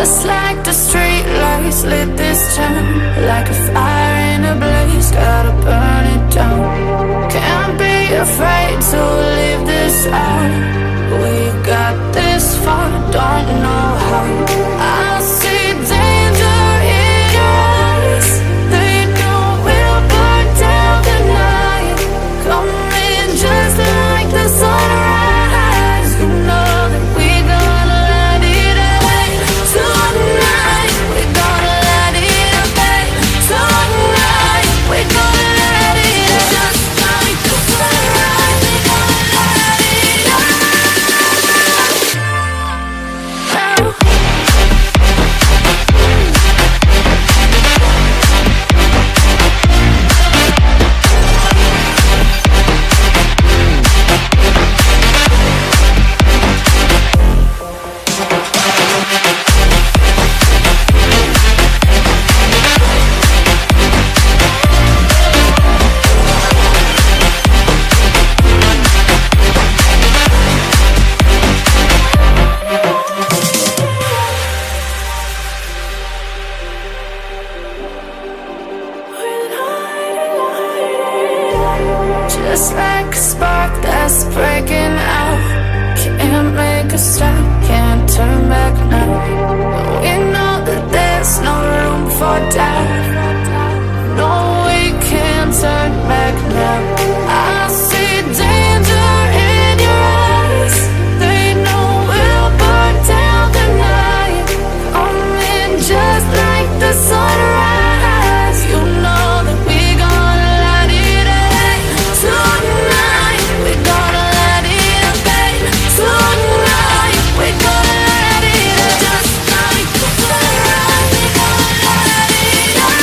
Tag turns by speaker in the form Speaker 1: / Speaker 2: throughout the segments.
Speaker 1: Just like the street lights lit this town, like a fire in a blaze, gotta burn it down. Can't be afraid to leave this out. We got this far, don't know how. I see danger in your eyes. They know we'll burn down the night. Coming just like the sunrise. You know that we gonna light it up. Tonight we gonna light it up. Tonight we gonna light it up. Just like the sunrise, we gonna light it up. Just like a spark that's breaking out. Can't make a stop, can't turn back now. We know that there's no room for doubt. No, we can't turn back now. I see danger in your eyes. They know we'll burn down the night. Coming just like the sunrise. You know that we gonna light it up. Tonight we gonna light it up. Tonight we gonna light it up. Just like the sunrise, we gonna light it up.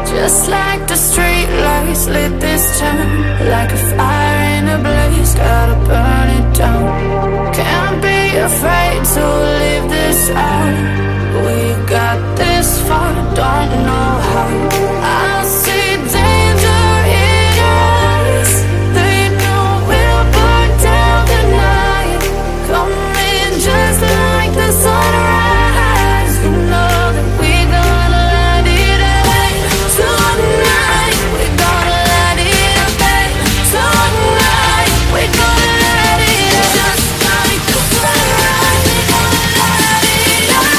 Speaker 1: Just like the street lights lit this town, like a fire in a blaze, gotta burn it down. Can't be afraid to leave this out. We got this far, don't know how. I see danger in your eyes. They know we'll burn down the night. Coming just like the sunrise. You know that we gonna light it up. Tonight we gonna light it up. Tonight we gonna light it up. Just like the sunrise, we gonna light it up.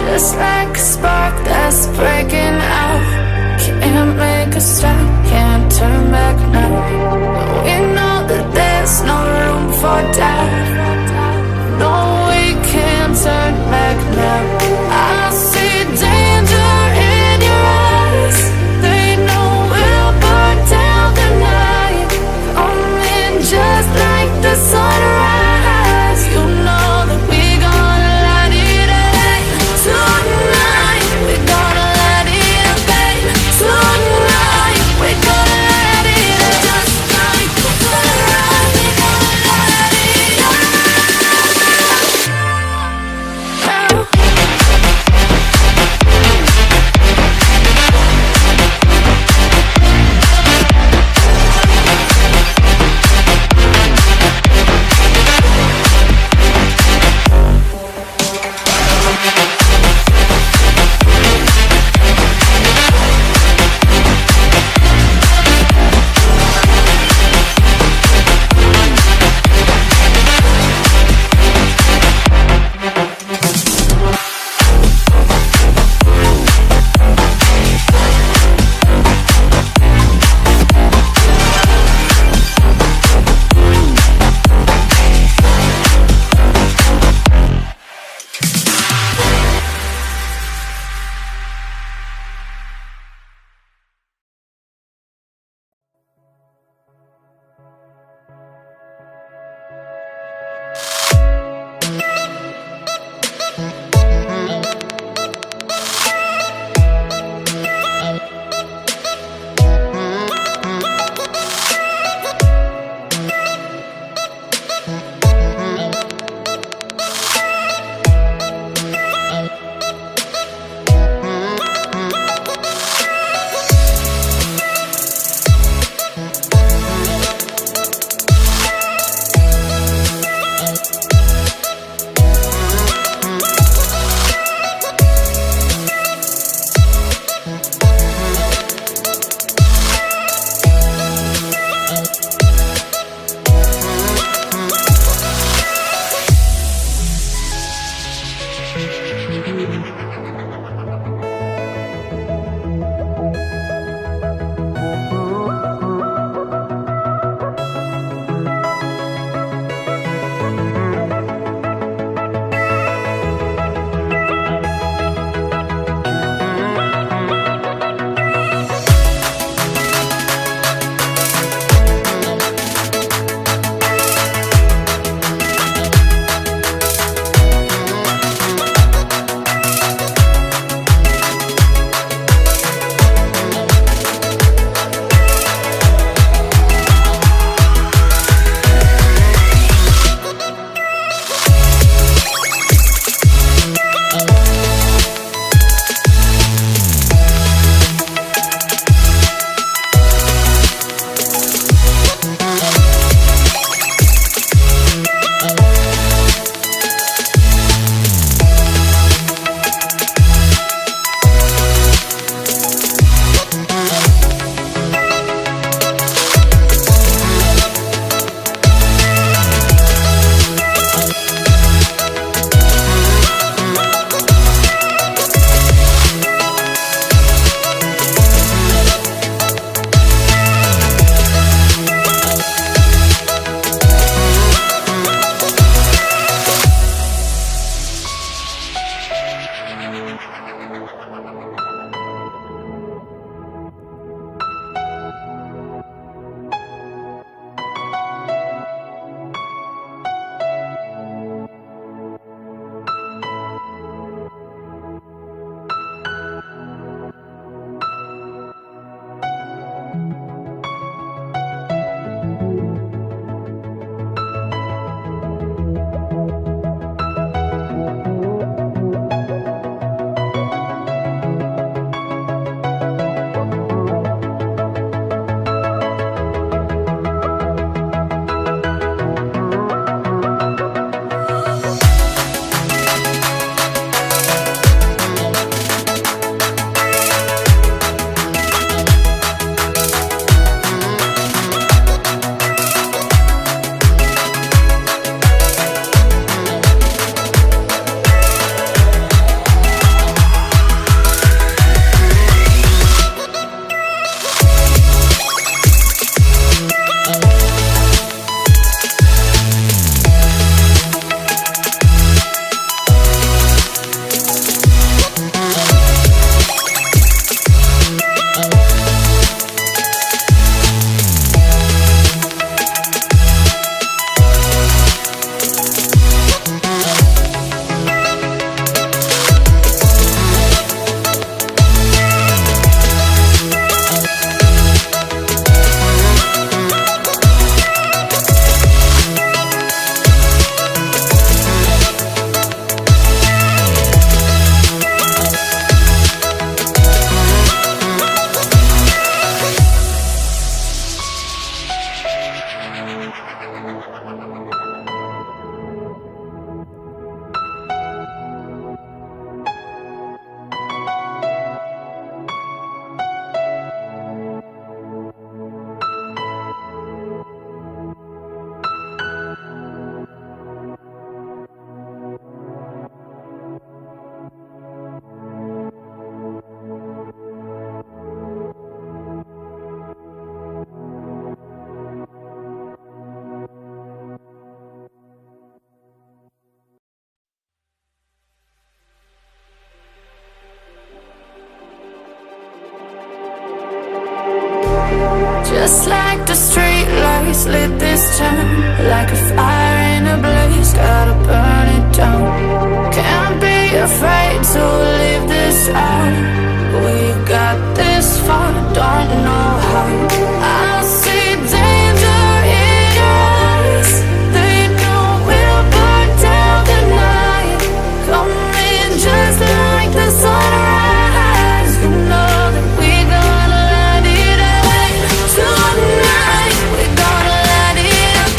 Speaker 1: Just like a spark that's breaking out. Can't make a stop, can't turn back now. We know that there's no room for doubt. No, we can't turn back now. I see danger in your eyes. They know we'll burn down the night. Coming just like the sunrise. You know that we gonna light it up. Tonight we gonna light it up. Just like the street lights lit this town, like a fire in a blaze, gotta burn it down. Can't be afraid to leave this out. We got this far, don't know how. I see danger in us. They know we'll burn down the night. Coming just like the sunrise. You know that we gonna light it up tonight. We gonna light it up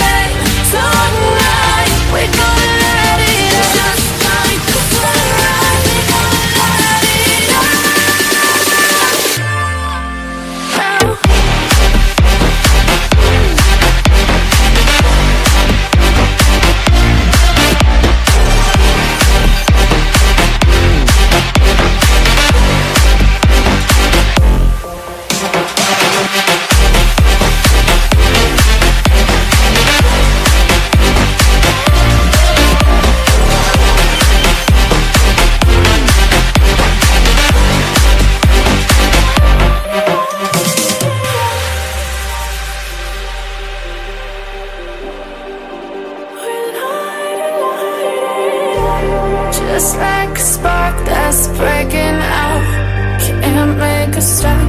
Speaker 1: tonight. We gonna light it up just like the sunrise. We gonna light it up now. Just like a spark that's breaking out, can't make a stop.